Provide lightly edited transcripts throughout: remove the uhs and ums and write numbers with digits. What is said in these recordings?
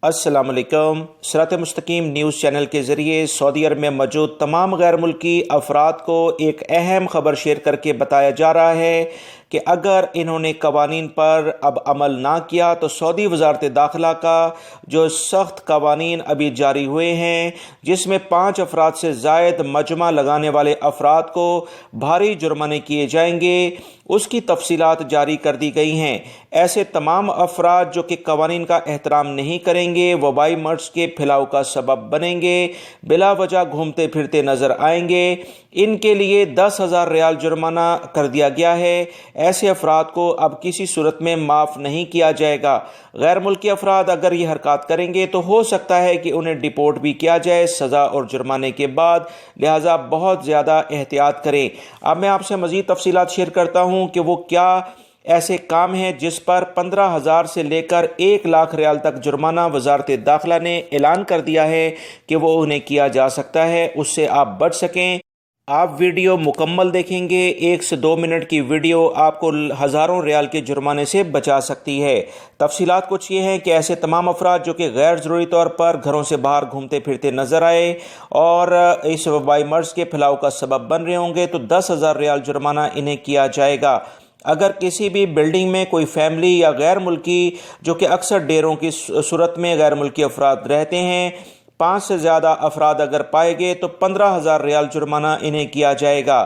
अस्सलाम वालेकुम। सिरात मुस्तकीम न्यूज़ चैनल के ज़रिए सऊदी अरब में मौजूद तमाम गैर मुल्की अफराद को एक अहम ख़बर शेयर करके बताया जा रहा है कि अगर इन्होंने कवानीन पर अब अमल ना किया तो सऊदी वज़ारत दाखिला का जो सख्त कवानीन अभी जारी हुए हैं, जिसमें 5 अफराद से ज़ायद मजमा लगाने वाले अफराद को भारी जुर्माने किए जाएंगे, उसकी तफसीलात जारी कर दी गई हैं। ऐसे तमाम अफराद जो कि कवानीन का एहतराम नहीं करेंगे, वबाई मर्ज के फैलाव का सबब बनेंगे, बिला वजह घूमते फिरते नज़र आएंगे, इनके लिए 10,000 रियाल जुर्माना कर दिया गया है। ऐसे अफराद को अब किसी सूरत में माफ़ नहीं किया जाएगा। गैर मुल्की अफराद अगर ये हरकत करेंगे तो हो सकता है कि उन्हें डिपोर्ट भी किया जाए सज़ा और जुर्माने के बाद, लिहाजा बहुत ज़्यादा एहतियात करें। अब मैं आपसे मज़ीद तफसीलात शेयर करता हूँ कि वो क्या ऐसे काम हैं जिस पर 15,000 से लेकर 1 लाख रियाल तक जुर्माना वज़ारत दाखिला ने ऐलान कर दिया है कि वो उन्हें किया जा सकता है। उससे आप बच सकें। आप वीडियो मुकम्मल देखेंगे, 1 से 2 मिनट की वीडियो आपको हज़ारों रियाल के जुर्माने से बचा सकती है। तफसीलात कुछ ये हैं कि ऐसे तमाम अफराद जो कि गैर ज़रूरी तौर पर घरों से बाहर घूमते फिरते नज़र आए और इस वबाई मर्ज़ के फैलाव का सबब बन रहे होंगे तो 10,000 रियाल जुर्माना इन्हें किया जाएगा। अगर किसी भी बिल्डिंग में कोई फैमिली या गैर मुल्की, जो कि अक्सर डेरों की सूरत में गैर मुल्की अफराद रहते हैं, 5 से ज़्यादा अफराद अगर पाए गए तो 15,000 रियाल जुर्माना इन्हें किया जाएगा।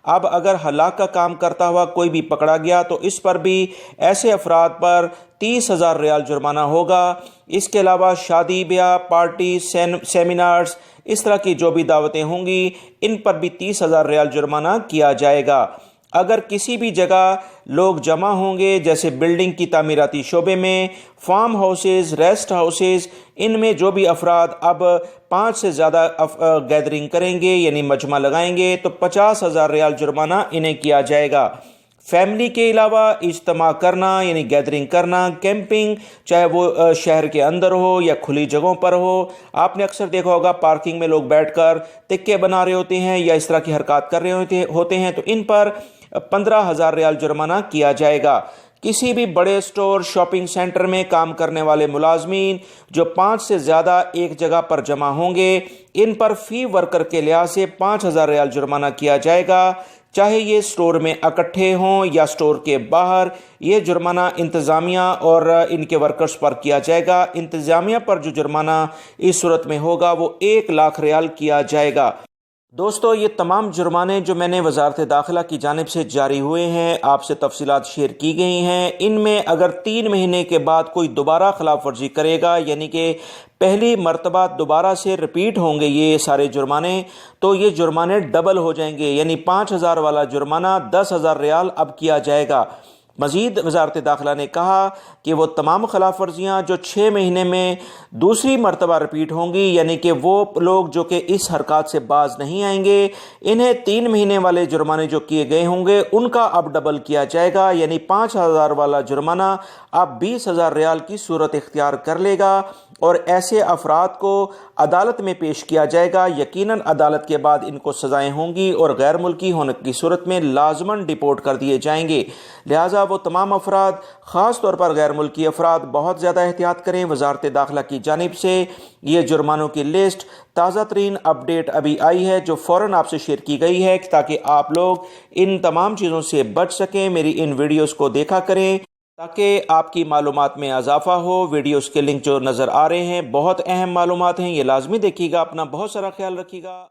अब अगर हलाक का काम करता हुआ कोई भी पकड़ा गया तो इस पर भी ऐसे अफराद पर 30,000 रियाल जुर्माना होगा। इसके अलावा शादी ब्याह, पार्टी, सेमिनार्स, इस तरह की जो भी दावतें होंगी, इन पर भी 30,000 रियाल जुर्माना किया जाएगा। अगर किसी भी जगह लोग जमा होंगे, जैसे बिल्डिंग की तामीराती शोबे में, फार्म हाउसेज, रेस्ट हाउसेज, इनमें जो भी अफराद अब 5 से ज़्यादा गैदरिंग करेंगे यानी मजमा लगाएंगे तो 50,000 रियाल जुर्माना इन्हें किया जाएगा। फैमिली के अलावा इज्तिमा करना यानी गैदरिंग करना, कैंपिंग, चाहे वो शहर के अंदर हो या खुली जगहों पर हो, आपने अक्सर देखा होगा पार्किंग में लोग बैठकर तिक्के बना रहे होते हैं या इस तरह की हरकत कर रहे होते हैं तो इन पर 15,000 रियाल जुर्माना किया जाएगा। किसी भी बड़े स्टोर, शॉपिंग सेंटर में काम करने वाले मुलाजमीन जो 5 से ज़्यादा एक जगह पर जमा होंगे, इन पर फ़ी वर्कर के लिहाज से 5,000 रियाल जुर्माना किया जाएगा, चाहे ये स्टोर में इकट्ठे हों या स्टोर के बाहर। ये जुर्माना इंतज़ामिया और इनके वर्कर्स पर किया जाएगा। इंतज़ामिया पर जो जुर्माना इस सूरत में होगा वो 1 लाख रियाल किया जाएगा। दोस्तों, ये तमाम जुर्माने जो मैंने वज़ारत दाखिला की जानिब से जारी हुए हैं, आपसे तफसीलात शेयर की गई हैं। इनमें अगर 3 महीने के बाद कोई दोबारा खिलाफ वर्जी करेगा, यानी कि पहली मर्तबा दोबारा से रिपीट होंगे ये सारे जुर्माने, तो ये जुर्माने डबल हो जाएंगे, यानी 5,000 वाला जुर्माना 10,000 रियाल अब किया जाएगा। मज़ीद वज़ारत दाखिला ने कहा कि वो तमाम खिलाफ वर्जियाँ जो 6 महीने में दूसरी मरतबा रिपीट होंगी, यानी कि वो लोग जो कि इस हरकत से बाज नहीं आएंगे, इन्हें 3 महीने वाले जुर्माने जो किए गए होंगे उनका अब डबल किया जाएगा, यानी 5,000 वाला जुर्माना अब 20,000 रियाल की सूरत इख्तियार कर लेगा और ऐसे अफराद को अदालत में पेश किया जाएगा। यकीनन अदालत के बाद इनको सज़ाएँ होंगी और गैर मुल्की होने की सूरत में लाजमन डिपोर्ट कर दिए जाएंगे। लिहाजा वो तमाम अफराद, ख़ास तौर पर गैर मुल्की अफराद, बहुत ज़्यादा एहतियात करें। वज़ारत दाखिला की जानिब से ये जुर्मानों की लिस्ट ताज़ा तरीन अपडेट अभी आई है जो फ़ौरन आपसे शेयर की गई है ताकि आप लोग इन तमाम चीज़ों से बच सकें। मेरी इन वीडियोज़ को देखा करें ताकि आपकी मालूमात में इजाफा हो। वीडियोज़ के लिंक जो नज़र आ रहे हैं बहुत अहम मालूमात हैं, ये लाजमी देखिएगा। अपना बहुत सारा ख्याल रखिएगा।